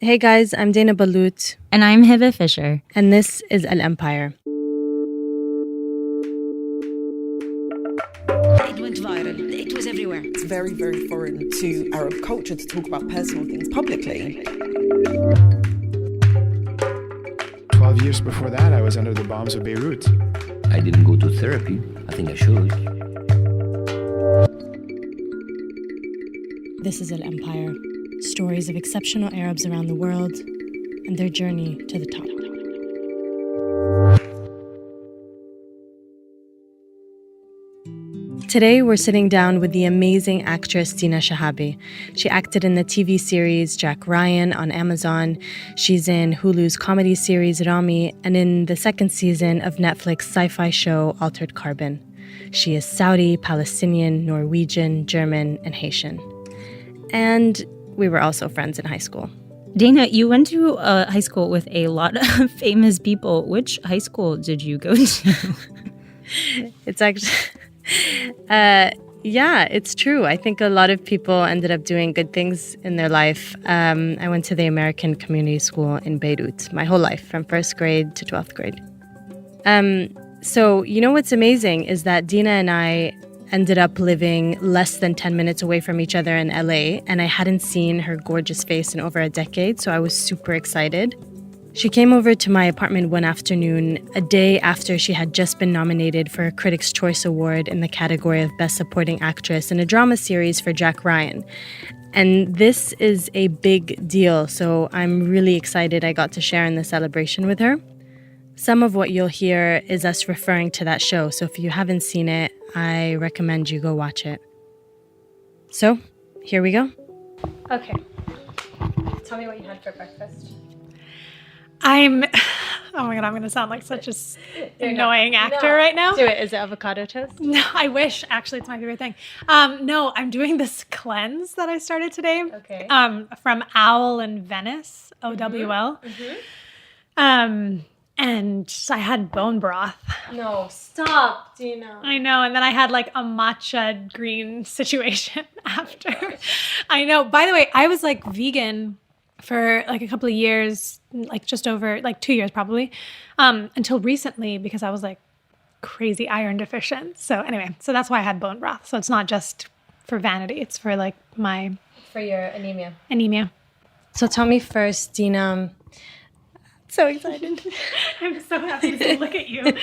Hey guys, I'm Dana Balut, And I'm Hiba Fisher. and this is Al Empire. It went viral. It was everywhere. It's very, very foreign to Arab culture to talk about personal things publicly. 12 years before that, I was under the bombs of Beirut. I didn't go to therapy. I think I should. This is Al Empire. Stories of exceptional Arabs around the world and their journey to the top. Today, we're sitting down with the amazing actress Dina Shihabi. She acted in the TV series Jack Ryan on Amazon. She's in Hulu's comedy series Rami and in the second season of Netflix sci-fi show Altered Carbon. She is Saudi, Palestinian, Norwegian, German, and Haitian. And we were also friends in high school. Dana, you went to a high school with a lot of famous people. Which high school did you go to? It's actually... yeah, it's true. I think a lot of people ended up doing good things in their life. I went to the American Community School in Beirut my whole life, from first grade to 12th grade. So, you know what's amazing is that Dina and I ended up living less than 10 minutes away from each other in LA, and I hadn't seen her gorgeous face in over a decade, so I was super excited. She came over to my apartment one afternoon, a day after she had just been nominated for a Critics' Choice Award in the category of Best Supporting Actress in a drama series for Jack Ryan. And this is a big deal, so I'm really excited I got to share in the celebration with her. Some of what you'll hear is us referring to that show, so if you haven't seen it, I recommend you go watch it. So, here we go. Okay. Tell me what you had for breakfast. Oh my God, I'm going to sound like such an annoying actor right now. Do it. Is it avocado toast? No, I wish. Actually, it's my favorite thing. No, I'm doing this cleanse that I started today. Okay. From Owl in Venice, OWL. And I had bone broth. No, stop, Dina. I know. And then I had like a matcha green situation after. I know. By the way, I was like vegan for like a couple of years, like just over like 2 years probably, until recently because I was like crazy iron deficient. So anyway, so that's why I had bone broth. So it's not just for vanity, it's for like For your anemia. anemia. So tell me first, Dina. So excited. I'm so happy to look at you.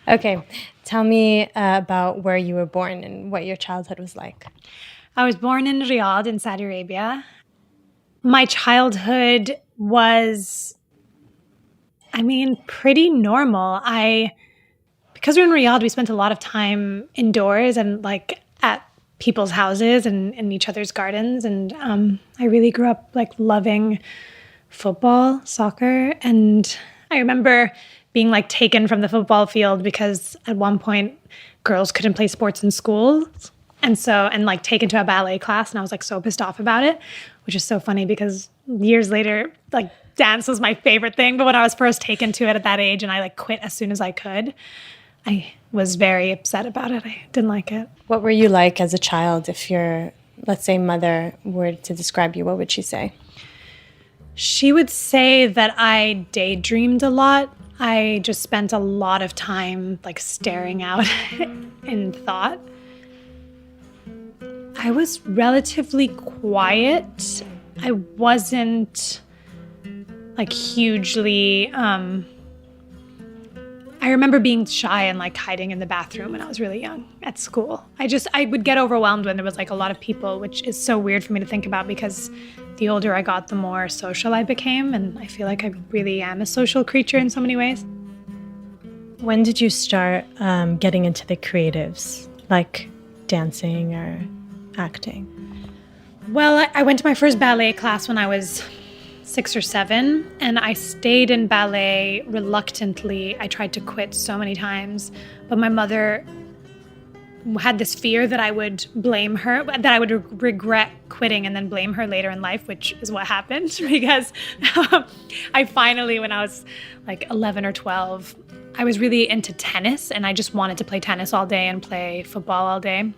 Okay, tell me about where you were born and what your childhood was like. I was born in Riyadh in Saudi Arabia. My childhood was, pretty normal. Because we were in Riyadh, we spent a lot of time indoors and like at people's houses and in each other's gardens. And I really grew up like loving football, soccer. And I remember being like taken from the football field because at one point girls couldn't play sports in schools. And like taken to a ballet class, and I was like so pissed off about it, which is so funny because years later, like dance was my favorite thing. But when I was first taken to it at that age and I like quit as soon as I could, I was very upset about it. I didn't like it. What were you like as a child? If your, let's say, mother were to describe you, what would she say? She would say that I daydreamed a lot. I just spent a lot of time like staring out in thought. I was relatively quiet. I wasn't like hugely, I remember being shy and like hiding in the bathroom when I was really young at school. I would get overwhelmed when there was like a lot of people, which is so weird for me to think about because the older I got, the more social I became. And I feel like I really am a social creature in so many ways. When did you start getting into the creatives, like dancing or acting? Well, I went to my first ballet class when I was 6 or 7, and I stayed in ballet reluctantly. I tried to quit so many times, but my mother had this fear that I would blame her, that I would regret quitting and then blame her later in life, which is what happened because I finally, when I was like 11 or 12, I was really into tennis and I just wanted to play tennis all day and play football all day.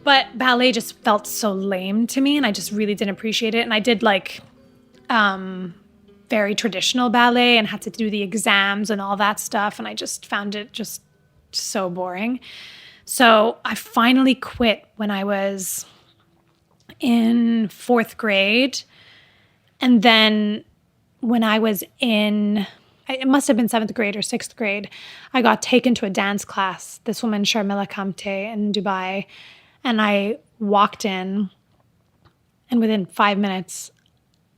But ballet just felt so lame to me and I just really didn't appreciate it. And I did like very traditional ballet and had to do the exams and all that stuff. And I just found it just so boring. So I finally quit when I was in 4th grade. And then when I was in, it must have been 7th grade or 6th grade, I got taken to a dance class, this woman, Sharmila Kamte in Dubai. And I walked in, and within 5 minutes,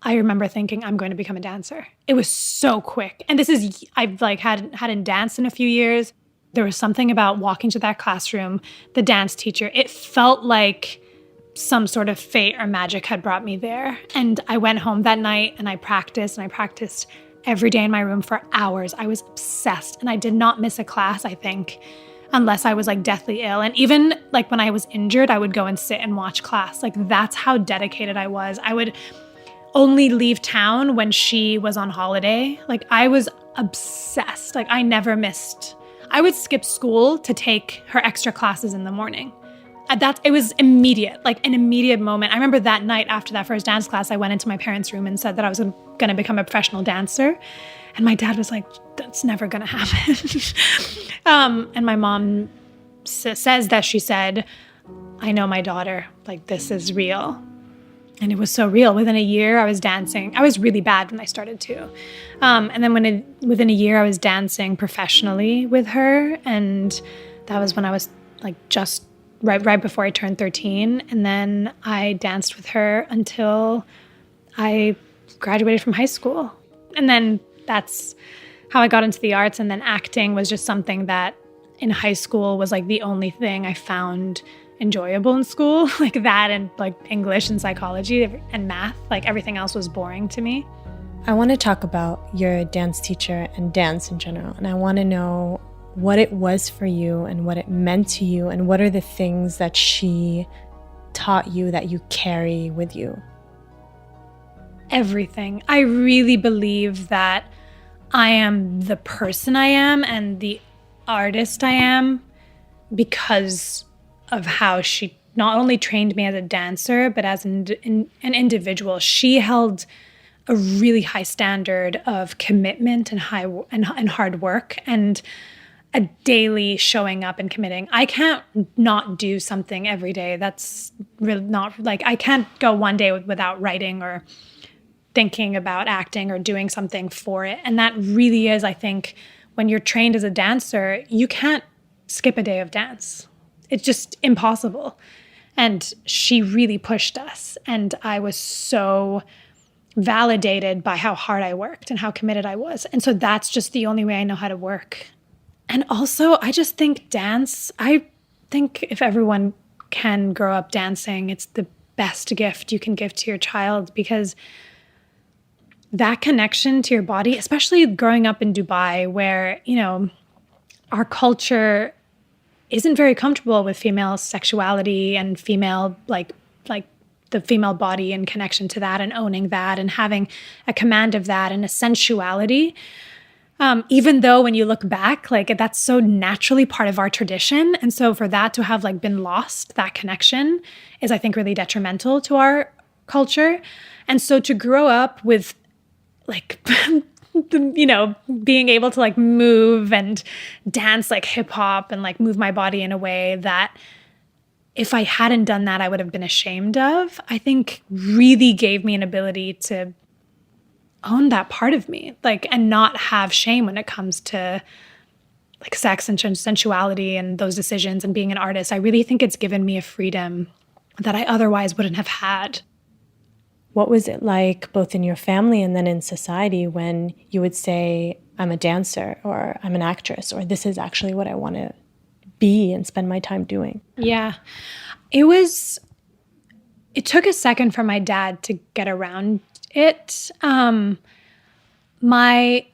I remember thinking, I'm going to become a dancer. It was so quick. And this is, I've like hadn't danced in a few years. There was something about walking to that classroom, the dance teacher. It felt like some sort of fate or magic had brought me there. And I went home that night and I practiced every day in my room for hours. I was obsessed, and I did not miss a class, I think, unless I was like deathly ill. And even like when I was injured, I would go and sit and watch class. Like that's how dedicated I was. I would only leave town when she was on holiday. Like I was obsessed. Like I never missed. I would skip school to take her extra classes in the morning. It was immediate, like an immediate moment. I remember that night after that first dance class, I went into my parents' room and said that I was going to become a professional dancer. And my dad was like, that's never going to happen. And my mom says that she said, I know my daughter, like this is real. And it was so real. Within a year, I was dancing. I was really bad when I started too. And then within a year, I was dancing professionally with her. And that was when I was like just right before I turned 13. And then I danced with her until I graduated from high school. And then that's how I got into the arts. And then acting was just something that in high school was like the only thing I found enjoyable in school, like that and like English and psychology and math. Like everything else was boring to me. I want to talk about your dance teacher and dance in general. And I want to know what it was for you and what it meant to you and what are the things that she taught you that you carry with you. Everything. I really believe that I am the person I am and the artist I am because of how she not only trained me as a dancer, but as an individual. She held a really high standard of commitment and hard work and a daily showing up and committing. I can't not do something every day. That's really not like I can't go one day without writing or thinking about acting or doing something for it. And that really is, I think, when you're trained as a dancer, you can't skip a day of dance. It's just impossible. And she really pushed us. And I was so validated by how hard I worked and how committed I was. And so that's just the only way I know how to work. And also, I just think I think if everyone can grow up dancing, it's the best gift you can give to your child because that connection to your body, especially growing up in Dubai where, you know, our culture isn't very comfortable with female sexuality and female, like the female body and connection to that and owning that and having a command of that and a sensuality. Even though when you look back, like that's so naturally part of our tradition. And so for that to have like been lost, that connection is, I think, really detrimental to our culture. And so to grow up with like, you know, being able to like move and dance like hip hop and like move my body in a way that if I hadn't done that, I would have been ashamed of, I think really gave me an ability to own that part of me, like, and not have shame when it comes to like sex and sensuality and those decisions and being an artist. I really think it's given me a freedom that I otherwise wouldn't have had. What was it like both in your family and then in society when you would say, I'm a dancer or I'm an actress or this is actually what I want to be and spend my time doing? Yeah, it took a second for my dad to get around it. My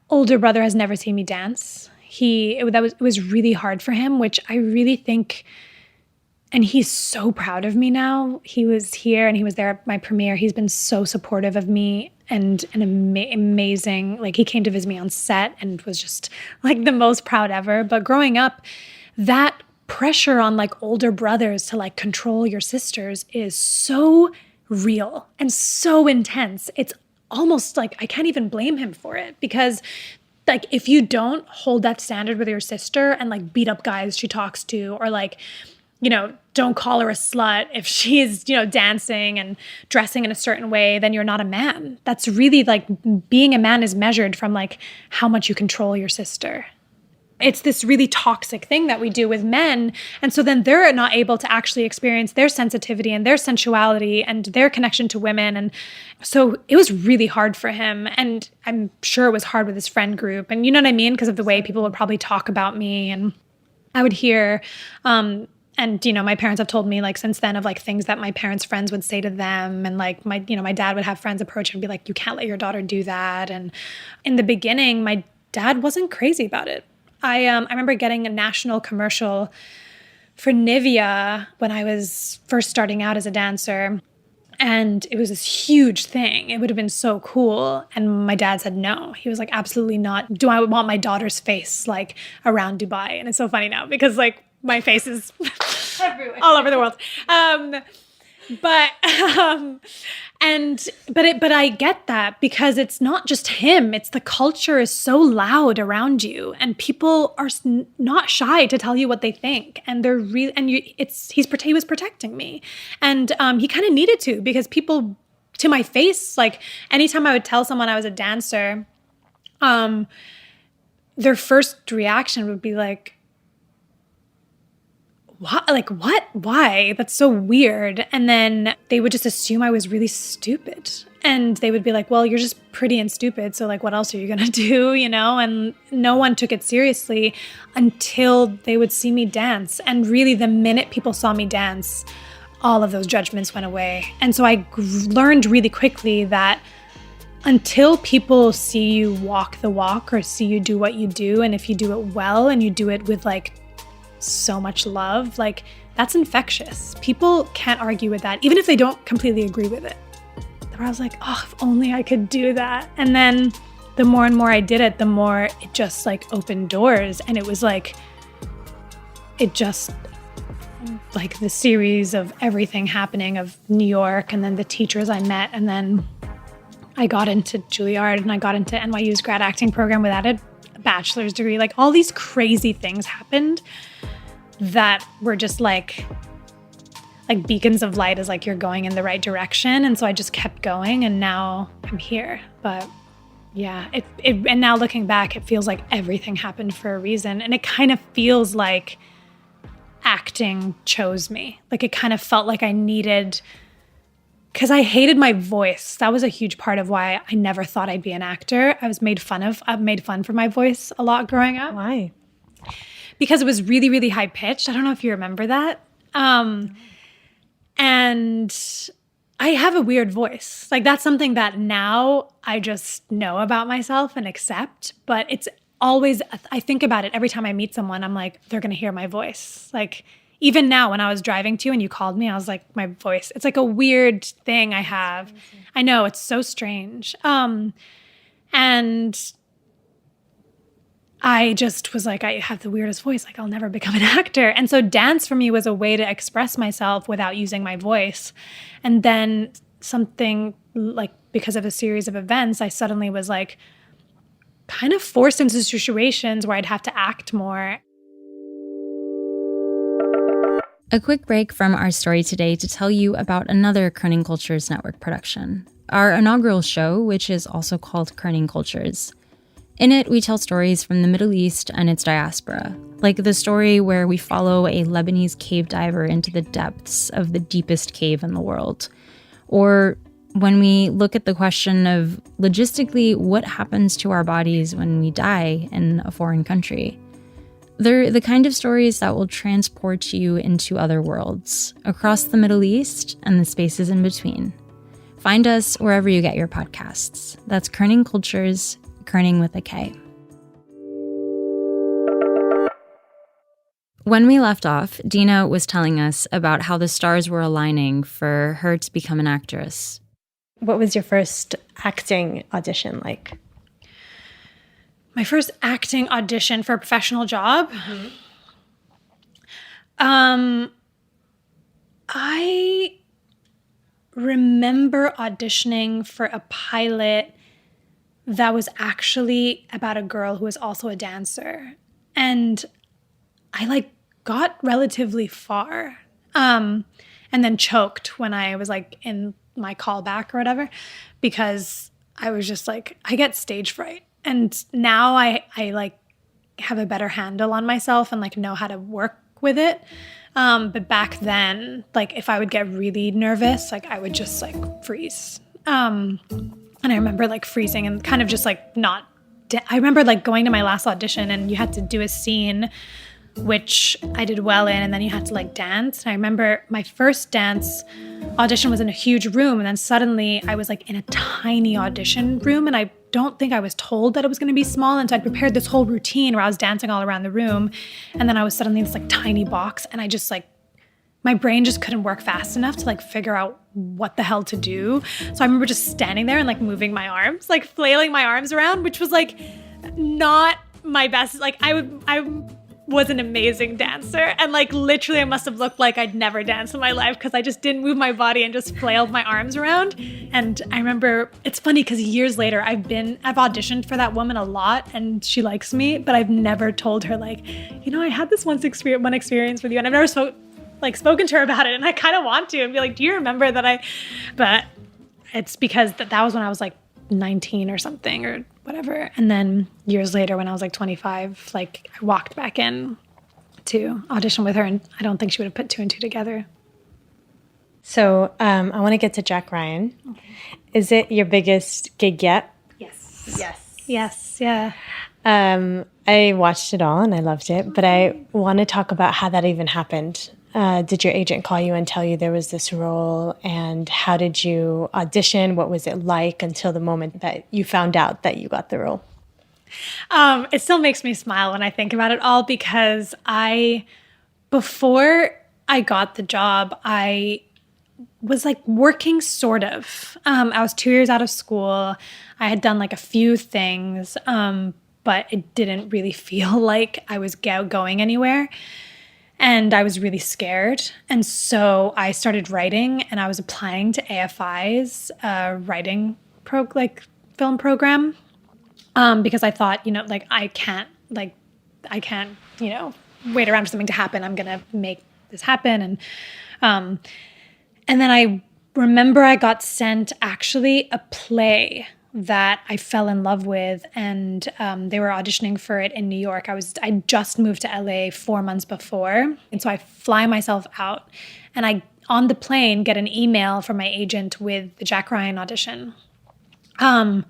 older brother has never seen me dance. It was really hard for him, which I really think, and he's so proud of me now. He was here and he was there at my premiere. He's been so supportive of me and an amazing, like he came to visit me on set and was just like the most proud ever. But growing up, that pressure on like older brothers to like control your sisters is so real and so intense. It's almost like I can't even blame him for it, because like if you don't hold that standard with your sister and like beat up guys she talks to, or like, you know, don't call her a slut if she's, you know, dancing and dressing in a certain way, then you're not a man. That's really like being a man is measured from like how much you control your sister. It's this really toxic thing that we do with men. And so then they're not able to actually experience their sensitivity and their sensuality and their connection to women. And so it was really hard for him. And I'm sure it was hard with his friend group. And you know what I mean? Because of the way people would probably talk about me. And I would hear, and, you know, my parents have told me like since then of like things that my parents' friends would say to them. And like my dad would have friends approach and be like, you can't let your daughter do that. And in the beginning, my dad wasn't crazy about it. I remember getting a national commercial for Nivea when I was first starting out as a dancer. And it was this huge thing. It would have been so cool. And my dad said no. He was like, absolutely not. Do I want my daughter's face like around Dubai? And it's so funny now because like my face is everywhere, all over the world. But I get that because it's not just him. It's the culture is so loud around you, and people are not shy to tell you what they think, and they're real. And he was protecting me, and he kind of needed to, because people to my face, like anytime I would tell someone I was a dancer, their first reaction would be like, what? Like, what? Why? That's so weird. And then they would just assume I was really stupid. And they would be like, well, you're just pretty and stupid. So like, what else are you going to do? You know? And no one took it seriously until they would see me dance. And really the minute people saw me dance, all of those judgments went away. And so I learned really quickly that until people see you walk the walk or see you do what you do, and if you do it well and you do it with like so much love, like that's infectious. People can't argue with that, even if they don't completely agree with it. Where I was like, oh, if only I could do that. And then the more and more I did it, the more it just like opened doors. And it was like, it just like the series of everything happening of New York, and then the teachers I met, and then I got into Juilliard and I got into NYU's grad acting program without a bachelor's degree. Like all these crazy things happened that were just like beacons of light, as like you're going in the right direction. And so I just kept going, and now I'm here. But yeah, and now looking back, it feels like everything happened for a reason. And it kind of feels like acting chose me. Like it kind of felt like I needed, because I hated my voice. That was a huge part of why I never thought I'd be an actor. I've made fun for my voice a lot growing up. Why? Because it was really, really high pitched. I don't know if you remember that. And I have a weird voice. Like that's something that now I just know about myself and accept. But it's always, I think about it every time I meet someone. I'm like, they're going to hear my voice. Like even now when I was driving to you and you called me, I was like, my voice. It's like a weird thing I have. I know, it's so strange. And I just was like, I have the weirdest voice. Like, I'll never become an actor. And so dance for me was a way to express myself without using my voice. And then something like, because of a series of events, I suddenly was like kind of forced into situations where I'd have to act more. A quick break from our story today to tell you about another Kerning Cultures Network production, our inaugural show, which is also called Kerning Cultures. In it, we tell stories from the Middle East and its diaspora, like the story where we follow a Lebanese cave diver into the depths of the deepest cave in the world. Or when we look at the question of, logistically, what happens to our bodies when we die in a foreign country. They're the kind of stories that will transport you into other worlds, across the Middle East and the spaces in between. Find us wherever you get your podcasts. That's Kerning Cultures, Kerning with a K. When we left off, Dina was telling us about how the stars were aligning for her to become an actress. What was your first acting audition like? My first acting audition for a professional job? Mm-hmm. I remember auditioning for a pilot that was actually about a girl who was also a dancer. And I like got relatively far, and then choked when I was like in my callback or whatever, because I was just like, I get stage fright. And now I like have a better handle on myself and like know how to work with it. But back then, like if I would get really nervous, like I would just like freeze. And I remember like freezing and kind of just like not, I remember like going to my last audition and you had to do a scene, which I did well in, and then you had to like dance. And I remember my first dance audition was in a huge room, and then suddenly I was like in a tiny audition room, and I don't think I was told that it was going to be small. And so I'd prepared this whole routine where I was dancing all around the room, and then I was suddenly in this like tiny box, and I just like, my brain just couldn't work fast enough to like figure out what the hell to do. So I remember just standing there and like moving my arms, like flailing my arms around, which was like not my best. Like I was an amazing dancer, and like literally I must have looked like I'd never danced in my life because I just didn't move my body and just flailed my arms around. And I remember, it's funny because years later I've auditioned for that woman a lot, and she likes me, but I've never told her like, you know, I had this one experience with you, and I've never spoken to her about it, and I kind of want to and be like, do you remember that but it's because that was when I was like 19 or something or whatever. And then years later when I was like 25, like I walked back in to audition with her, and I don't think she would have put two and two together. So I want to get to Jack Ryan. Okay. Is it your biggest gig yet? Yes, yeah. I watched it all and I loved it, but I want to talk about how that even happened. Did your agent call you and tell you there was this role, and how did you audition? What was it like until the moment that you found out that you got the role? It still makes me smile when I think about it all, because before I got the job, I was like working sort of. I was 2 years out of school. I had done like a few things, but it didn't really feel like I was going anywhere. And I was really scared. And so I started writing, and I was applying to AFI's writing film program, because I thought, you know, like I can't, you know, wait around for something to happen. I'm going to make this happen. And then I remember I got sent actually a play that I fell in love with, and they were auditioning for it in New York. I just moved to LA 4 months before, and so I fly myself out, and I on the plane get an email from my agent with the Jack Ryan audition. And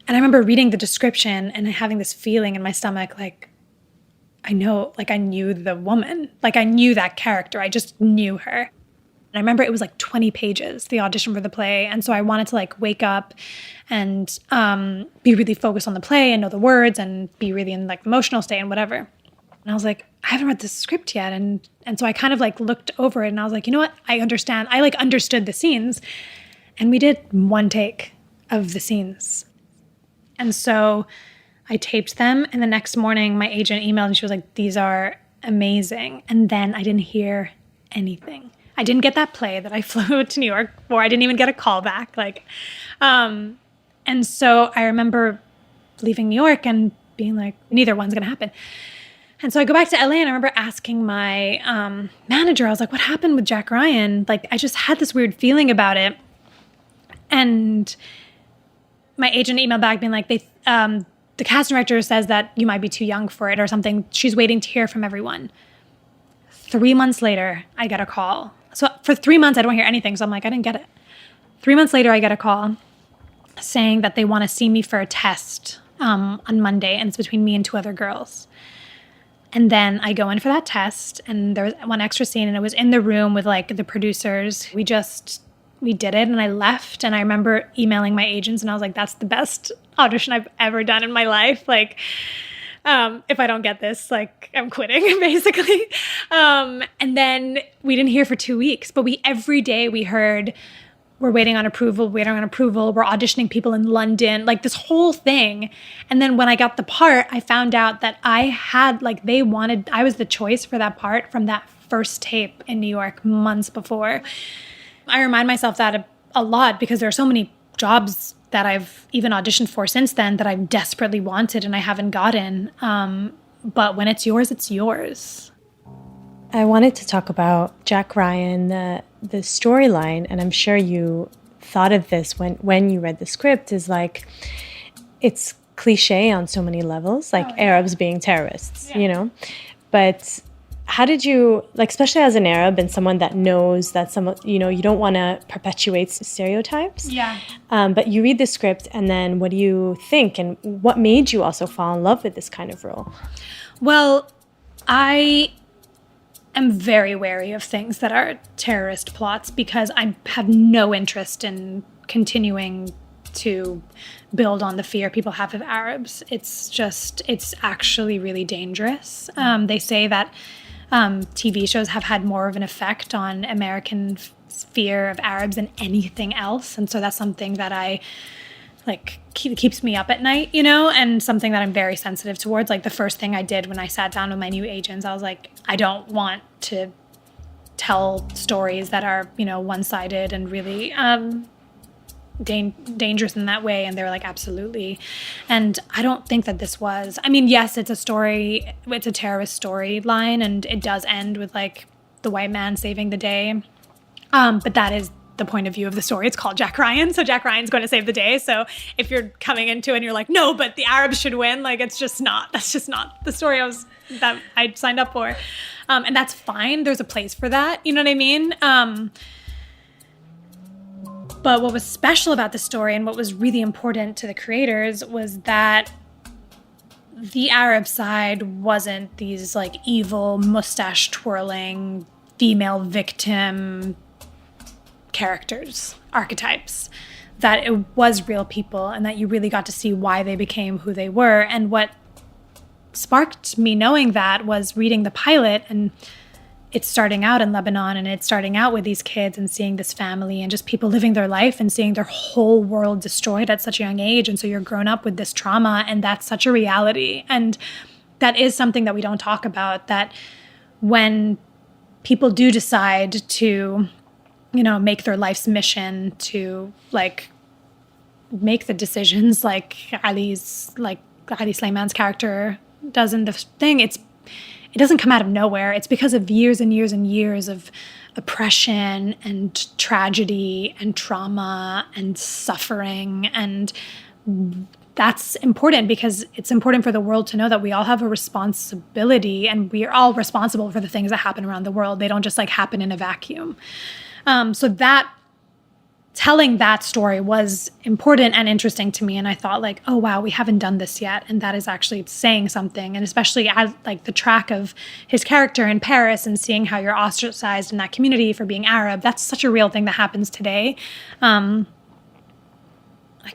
I remember reading the description and having this feeling in my stomach, like I knew the woman, like I knew that character, I just knew her. And I remember it was like 20 pages, the audition for the play. And so I wanted to like wake up and be really focused on the play and know the words and be really in like emotional state and whatever. And I was like, I haven't read the script yet. And so I kind of like looked over it and I was like, you know what? I understand. I like understood the scenes. And we did one take of the scenes. And so I taped them. And the next morning my agent emailed and she was like, these are amazing. And then I didn't hear anything. I didn't get that play that I flew to New York for. I didn't even get a call back. And so I remember leaving New York and being like, neither one's going to happen. And so I go back to LA and I remember asking my manager, I was like, what happened with Jack Ryan? Like, I just had this weird feeling about it. And my agent emailed back being like, the casting director says that you might be too young for it or something. She's waiting to hear from everyone. 3 months later, I get a call. So for 3 months, I don't hear anything. So I'm like, I didn't get it. 3 months later, I get a call saying that they want to see me for a test on Monday. And it's between me and 2 other girls. And then I go in for that test. And there was one extra scene. And it was in the room with like the producers. We did it. And I left. And I remember emailing my agents. And I was like, that's the best audition I've ever done in my life. Like, if I don't get this, like I'm quitting basically. And then we didn't hear for 2 weeks, but every day we heard, we're waiting on approval, we're auditioning people in London, like this whole thing. And then when I got the part, I found out that I was the choice for that part from that first tape in New York months before. I remind myself that a lot because there are so many jobs that I've even auditioned for since then that I've desperately wanted and I haven't gotten. But when it's yours, it's yours. I wanted to talk about Jack Ryan, the storyline, and I'm sure you thought of this when you read the script, is like, it's cliche on so many levels, like Arabs being terrorists, you know? But how did you, like, especially as an Arab and someone that knows that you don't want to perpetuate stereotypes. Yeah. But you read the script, and then what do you think? And what made you also fall in love with this kind of role? Well, I am very wary of things that are terrorist plots because I have no interest in continuing to build on the fear people have of Arabs. It's actually really dangerous. They say that TV shows have had more of an effect on American fear of Arabs than anything else. And so that's something that I keeps me up at night, you know, and something that I'm very sensitive towards. Like the first thing I did when I sat down with my new agents, I was like, I don't want to tell stories that are, you know, one-sided and really dangerous in that way. And they were like, absolutely. And I don't think that this was, I mean, yes, it's a terrorist storyline, and it does end with like the white man saving the day. But that is the point of view of the story. It's called Jack Ryan, so Jack Ryan's going to save the day. So if you're coming into it and you're like, no, but the Arabs should win, like, that's just not the story that I signed up for. And that's fine. There's a place for that. You know what I mean? But what was special about the story and what was really important to the creators was that the Arab side wasn't these like evil mustache twirling female victim characters, archetypes, that it was real people and that you really got to see why they became who they were. And what sparked me knowing that was reading the pilot, and it's starting out in Lebanon, and it's starting out with these kids and seeing this family and just people living their life and seeing their whole world destroyed at such a young age. And so you're grown up with this trauma, and that's such a reality. And that is something that we don't talk about, that when people do decide to, you know, make their life's mission to like make the decisions like Ali Slayman's character does in the thing, it doesn't come out of nowhere. It's because of years and years and years of oppression and tragedy and trauma and suffering. And that's important because it's important for the world to know that we all have a responsibility, and we are all responsible for the things that happen around the world. They don't just like happen in a vacuum. So that telling that story was important and interesting to me. And I thought like, oh, wow, we haven't done this yet. And that is actually saying something. And especially as like the track of his character in Paris and seeing how you're ostracized in that community for being Arab, that's such a real thing that happens today. Like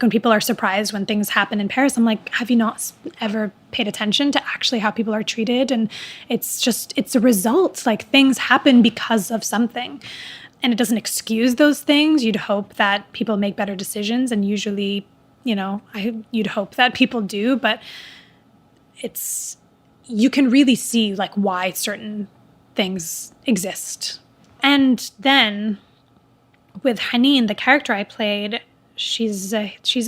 when people are surprised when things happen in Paris, I'm like, have you not ever paid attention to actually how people are treated? And it's a result. Like things happen because of something. And it doesn't excuse those things. You'd hope that people make better decisions, and usually, you know, you'd hope that people do, but you can really see like why certain things exist. And then with Haneen, the character I played, she's a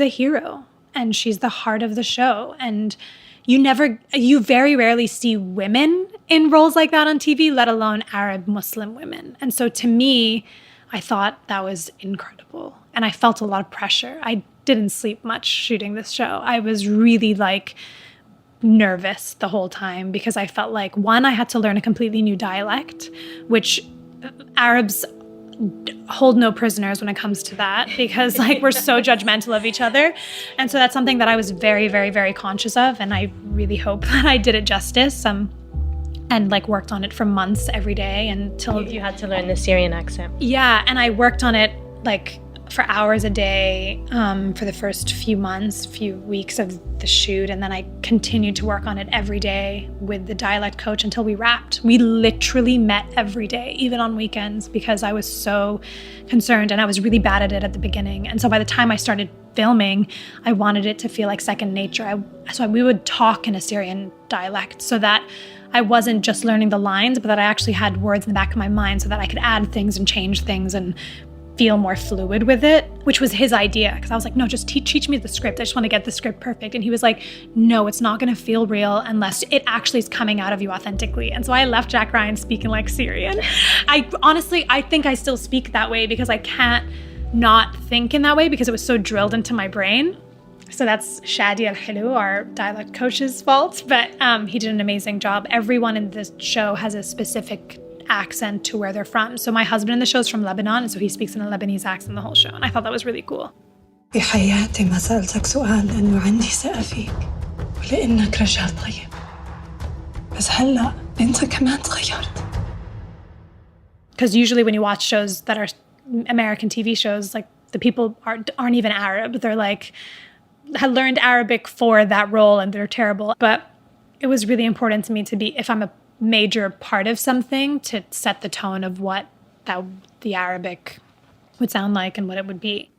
hero, and she's the heart of the show. And you very rarely see women in roles like that on TV, let alone Arab Muslim women. And so to me, I thought that was incredible. And I felt a lot of pressure. I didn't sleep much shooting this show. I was really like nervous the whole time because I felt like, one, I had to learn a completely new dialect, which Arabs hold no prisoners when it comes to that, because like we're so judgmental of each other. And so that's something that I was very, very, very conscious of, and I really hope that I did it justice, and like worked on it for months every day until You had to learn the Syrian accent. Yeah, and I worked on it like for hours a day for the first few weeks of the shoot, and then I continued to work on it every day with the dialect coach until we wrapped. We literally met every day, even on weekends, because I was so concerned, and I was really bad at it at the beginning. And so by the time I started filming, I wanted it to feel like second nature. So we would talk in a Syrian dialect so that I wasn't just learning the lines, but that I actually had words in the back of my mind so that I could add things and change things and feel more fluid with it, which was his idea. Because I was like, no, just teach me the script. I just want to get the script perfect. And he was like, no, it's not going to feel real unless it actually is coming out of you authentically. And so I left Jack Ryan speaking like Syrian. I think I still speak that way because I can't not think in that way because it was so drilled into my brain. So that's Shadi Al-Hilu, our dialect coach's fault, but he did an amazing job. Everyone in this show has a specific accent to where they're from. So my husband in the show is from Lebanon, and so he speaks in a Lebanese accent the whole show, and I thought that was really cool. في حياتي ما سألتك سؤال لأنه عندي ثقة فيك ولأنك رجال طيب. بس هلأ أنت كمان تغيرت. Because usually when you watch shows that are American TV shows, like the people aren't even Arab. They're like had learned Arabic for that role, and they're terrible. But it was really important to me to be, if I'm a major part of something, to set the tone of what the Arabic would sound like and what it would be.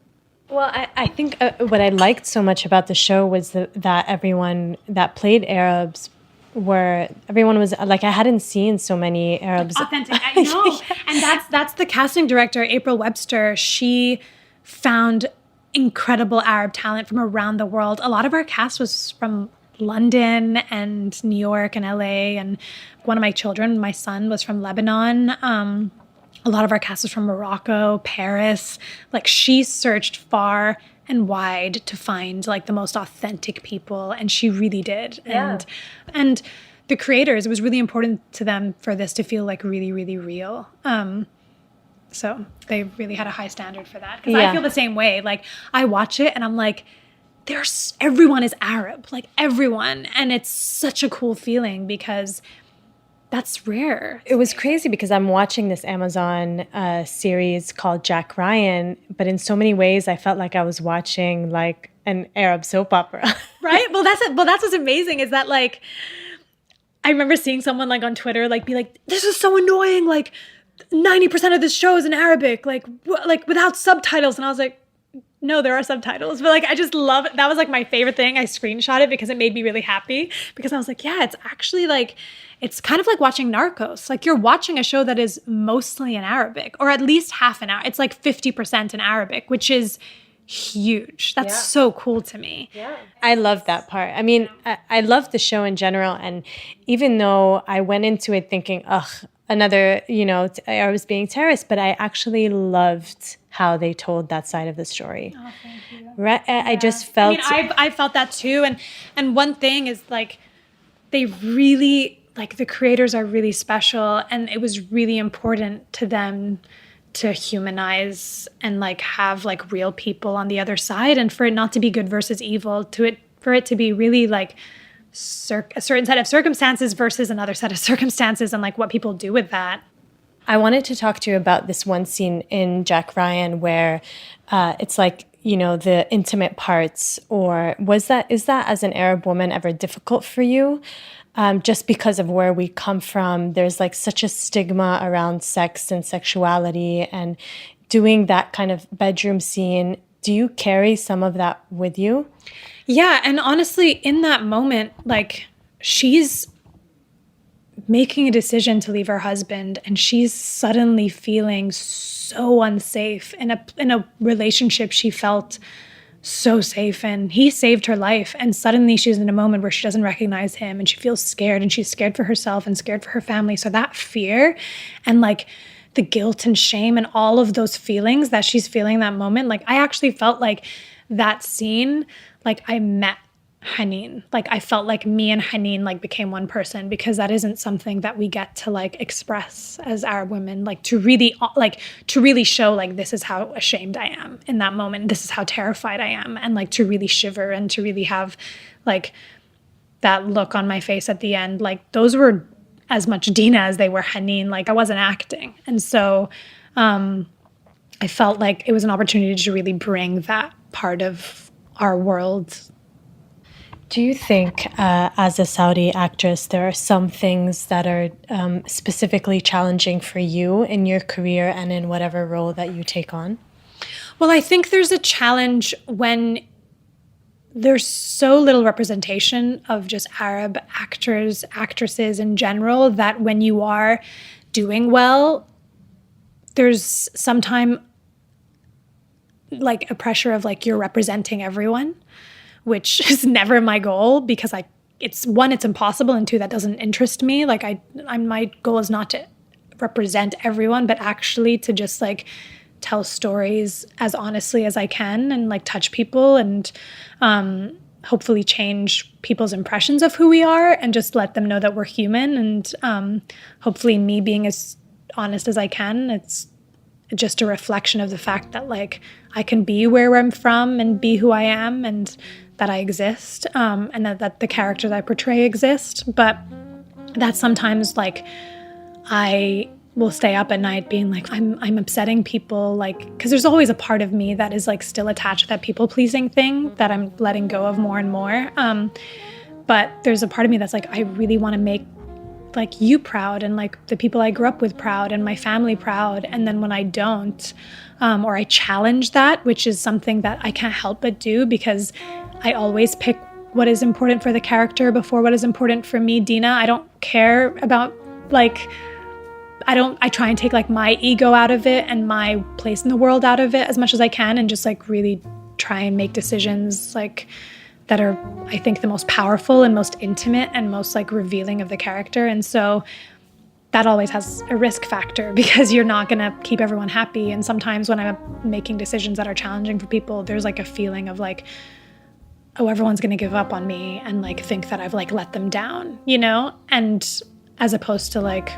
Well, I think what I liked so much about the show was that everyone that played Arabs everyone was like, I hadn't seen so many Arabs. Authentic, I know. Yeah. And that's the casting director, April Webster. She found incredible Arab talent from around the world. A lot of our cast was from London and New York and LA, and one of my children, my son, was from Lebanon. A lot of our cast was from Morocco, Paris. Like, she searched far and wide to find like the most authentic people, and she really did. Yeah. And the creators, it was really important to them for this to feel like really, really real. So they really had a high standard for that, because I feel the same way. Like, I watch it and I'm like, everyone is Arab, like everyone. And it's such a cool feeling because that's rare. It was crazy because I'm watching this Amazon series called Jack Ryan, but in so many ways I felt like I was watching like an Arab soap opera. Right? Well, that's what's amazing is that, like, I remember seeing someone like on Twitter like be like, this is so annoying, like 90% of this show is in Arabic, like without subtitles. And I was like, no, there are subtitles. But like, I just love it. That was like my favorite thing. I screenshot it because it made me really happy, because I was like, yeah, it's actually like, it's kind of like watching Narcos. Like, you're watching a show that is mostly in Arabic, or at least half an hour. It's like 50% in Arabic, which is huge. That's so cool to me. Yeah. I love that part. I mean, I love the show in general. And even though I went into it thinking, another, I was being terrorist, but I actually loved how they told that side of the story. Oh, thank you. Right? I just felt... I felt that too. And one thing is, like, they really, like, the creators are really special, and it was really important to them to humanize and, like, have, like, real people on the other side, and for it not to be good versus evil, for it to be really, like, a certain set of circumstances versus another set of circumstances, and like what people do with that. I wanted to talk to you about this one scene in Jack Ryan where it's like, the intimate parts, or is that as an Arab woman ever difficult for you? Just because of where we come from, there's like such a stigma around sex and sexuality, and doing that kind of bedroom scene. Do you carry some of that with you? Yeah, and honestly, in that moment, like, she's making a decision to leave her husband, and she's suddenly feeling so unsafe in a relationship she felt so safe in. He saved her life, and suddenly she's in a moment where she doesn't recognize him, and she feels scared, and she's scared for herself and scared for her family. So that fear and like the guilt and shame and all of those feelings that she's feeling in that moment, like, I actually felt like that scene, like, I met Haneen. Like, I felt like me and Haneen, like, became one person, because that isn't something that we get to, like, express as Arab women, like, to really show, like, this is how ashamed I am in that moment. This is how terrified I am. And, like, to really shiver and to really have, like, that look on my face at the end. Like, those were as much Dina as they were Haneen. Like, I wasn't acting. And so I felt like it was an opportunity to really bring that part of our world. Do you think, as a Saudi actress, there are some things that are specifically challenging for you in your career and in whatever role that you take on? Well, I think there's a challenge when there's so little representation of just Arab actors, actresses in general, that when you are doing well, there's sometimes like a pressure of like, you're representing everyone, which is never my goal because it's one, it's impossible, and two, that doesn't interest me. Like my goal is not to represent everyone, but actually to just like tell stories as honestly as I can and like touch people and hopefully change people's impressions of who we are and just let them know that we're human. And hopefully me being as honest as I can, it's just a reflection of the fact that like I can be where I'm from and be who I am and that I exist, and that the characters I portray exist. But that sometimes like I will stay up at night being like, I'm upsetting people, like, because there's always a part of me that is like still attached to that people-pleasing thing that I'm letting go of more and more. But there's a part of me that's like, I really want to make like you proud and like the people I grew up with proud and my family proud. And then when I don't, or I challenge that, which is something that I can't help but do because I always pick what is important for the character before what is important for me, Dina. I don't care about like, I try and take like my ego out of it and my place in the world out of it as much as I can and just like really try and make decisions like that are, I think, the most powerful and most intimate and most like revealing of the character. And so that always has a risk factor because you're not going to keep everyone happy. And sometimes when I'm making decisions that are challenging for people, there's like a feeling of like, oh, everyone's going to give up on me and like think that I've like let them down, you know? And as opposed to like,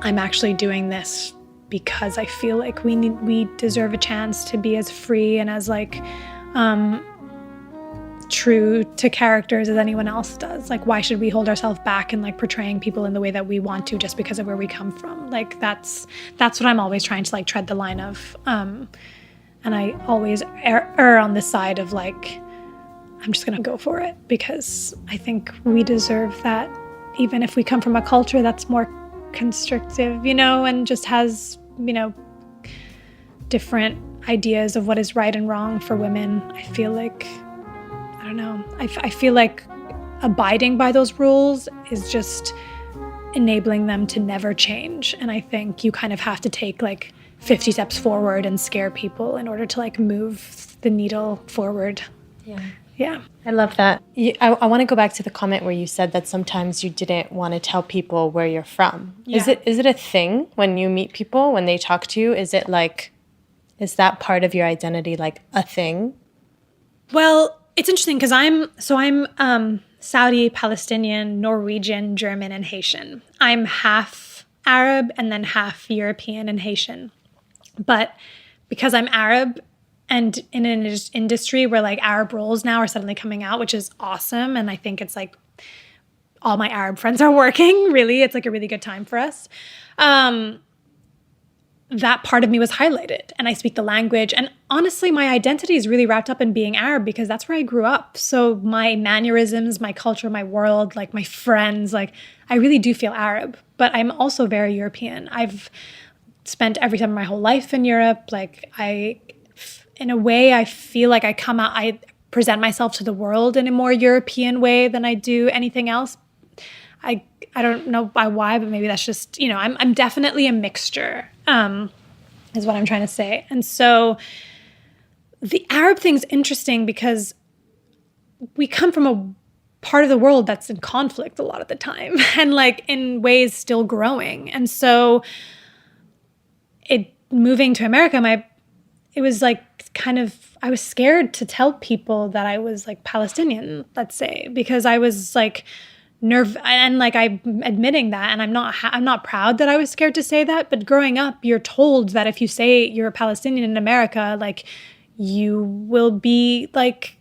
I'm actually doing this because I feel like we deserve a chance to be as free and as like true to characters as anyone else does. Like, why should we hold ourselves back and like portraying people in the way that we want to just because of where we come from? Like that's what I'm always trying to like tread the line of. And I always err on the side of like, I'm just gonna go for it because I think we deserve that, even if we come from a culture that's more constrictive, you know, and just has, you know, different ideas of what is right and wrong for women. I feel like, I don't know, I feel like abiding by those rules is just enabling them to never change. And I think you kind of have to take like 50 steps forward and scare people in order to like move the needle forward. Yeah. I love that. I want to go back to the comment where you said that sometimes you didn't want to tell people where you're from. Yeah. Is it a thing when you meet people, when they talk to you? Is it like, is that part of your identity like a thing? Well, it's interesting because I'm Saudi, Palestinian, Norwegian, German, and Haitian. I'm half Arab and then half European and Haitian. But because I'm Arab, and in an industry where like Arab roles now are suddenly coming out, which is awesome. And I think it's like all my Arab friends are working, really. It's like a really good time for us. That part of me was highlighted and I speak the language. And honestly, my identity is really wrapped up in being Arab because that's where I grew up. So my mannerisms, my culture, my world, like my friends, like I really do feel Arab, but I'm also very European. I've spent every time my whole life in Europe. Like in a way, I feel like I present myself to the world in a more European way than I do anything else. I don't know why, but maybe that's just, you know, I'm definitely a mixture, is what I'm trying to say. And so the Arab thing's interesting because we come from a part of the world that's in conflict a lot of the time and like in ways still growing. And so moving to America, it was like kind of, I was scared to tell people that I was like Palestinian, let's say, because I was like and like I'm admitting that, and I'm not proud that I was scared to say that. But growing up, you're told that if you say you're a Palestinian in America, like you will be like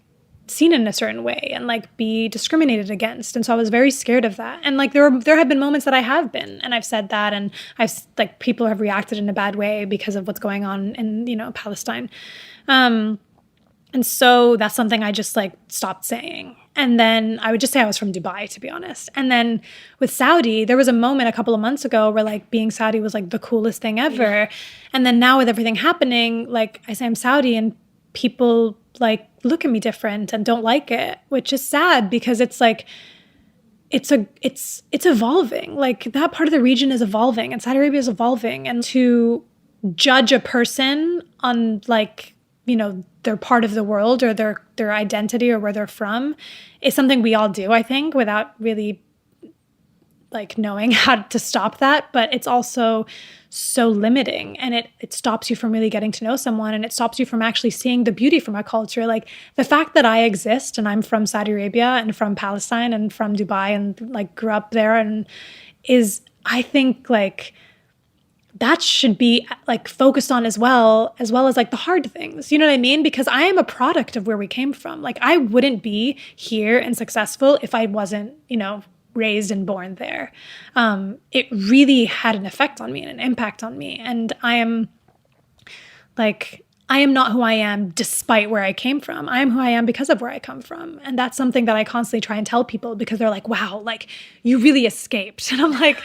seen in a certain way and like be discriminated against. And so I was very scared of that. And like there have been moments that I have been, and I've said that, and I've like people have reacted in a bad way because of what's going on in, you know, Palestine. And so that's something I just like stopped saying. And then I would just say I was from Dubai, to be honest. And then with Saudi, there was a moment a couple of months ago where like being Saudi was like the coolest thing ever. Yeah. And then now with everything happening, like I say I'm Saudi and people like look at me different and don't like it, which is sad because it's like, it's evolving. Like that part of the region is evolving and Saudi Arabia is evolving. And to judge a person on like, their part of the world or their identity or where they're from is something we all do, I think, without really like knowing how to stop that. But it's also so limiting, and it stops you from really getting to know someone, and it stops you from actually seeing the beauty from a culture. Like the fact that I exist and I'm from Saudi Arabia and from Palestine and from Dubai and like grew up there and is, I think, like that should be like focused on as well as like the hard things. You know what I mean? Because I am a product of where we came from. Like I wouldn't be here and successful if I wasn't, raised and born there. It really had an effect on me and an impact on me. And I am not who I am despite where I came from. I am who I am because of where I come from. And that's something that I constantly try and tell people, because they're like, wow, like you really escaped. And I'm like,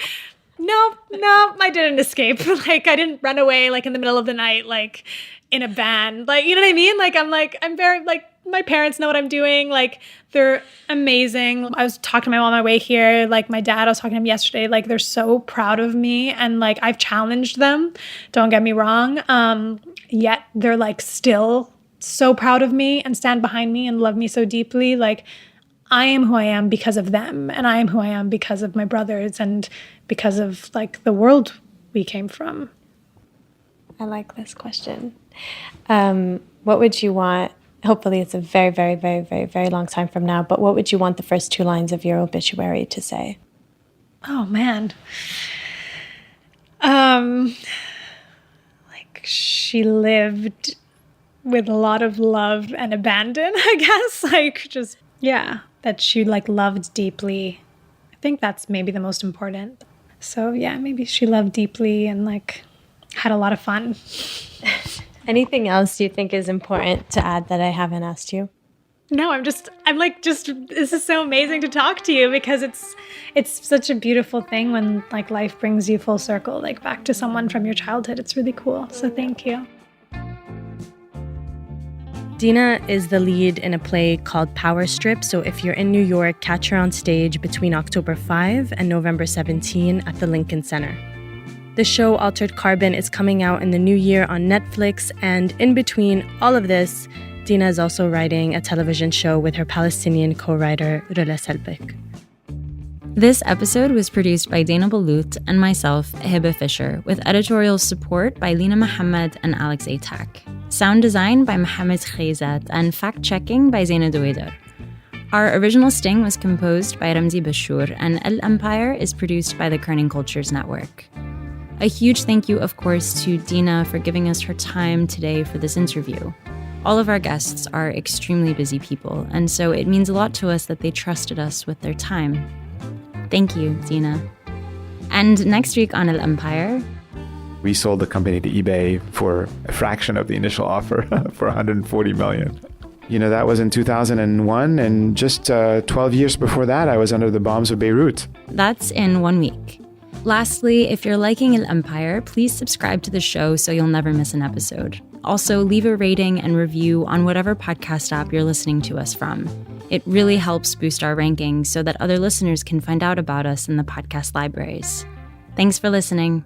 no, I didn't escape. Like I didn't run away like in the middle of the night, like in a van. Like, you know what I mean? Like I'm very like, my parents know what I'm doing. Like they're amazing. I was talking to my mom on my way here. Like my dad, I was talking to him yesterday. Like they're so proud of me, and like I've challenged them. Don't get me wrong. Yet they're like still so proud of me and stand behind me and love me so deeply. Like I am who I am because of them, and I am who I am because of my brothers and because of like the world we came from. I like this question. What would you want? Hopefully it's a very, very, very, very, very long time from now, but what would you want the first 2 lines of your obituary to say? Oh, man. Like she lived with a lot of love and abandon, I guess. Like just, yeah, that she like loved deeply. I think that's maybe the most important. So yeah, maybe she loved deeply and like had a lot of fun. Anything else you think is important to add that I haven't asked you? No, this is so amazing to talk to you, because it's such a beautiful thing when like life brings you full circle, like back to someone from your childhood. It's really cool. So thank you. Dina is the lead in a play called Power Strip, so if you're in New York, catch her on stage between October 5 and November 17 at the Lincoln Center. The show Altered Carbon is coming out in the new year on Netflix, and in between all of this, Dina is also writing a television show with her Palestinian co-writer Rula Selbek. This episode was produced by Dana Balut and myself, Hiba Fisher, with editorial support by Lina Mohammed and Alex Atack. Sound design by Mohamed Khayzat and fact-checking by Zaina Douider. Our original sting was composed by Ramzi Bashur, and El Empire is produced by the Kerning Cultures Network. A huge thank you, of course, to Dina for giving us her time today for this interview. All of our guests are extremely busy people, and so it means a lot to us that they trusted us with their time. Thank you, Dina. And next week on El Empire, We sold the company to eBay for a fraction of the initial offer for $140 million. That was in 2001, and just 12 years before that, I was under the bombs of Beirut. That's in 1 week. Lastly, if you're liking El Empire, please subscribe to the show so you'll never miss an episode. Also, leave a rating and review on whatever podcast app you're listening to us from. It really helps boost our rankings so that other listeners can find out about us in the podcast libraries. Thanks for listening.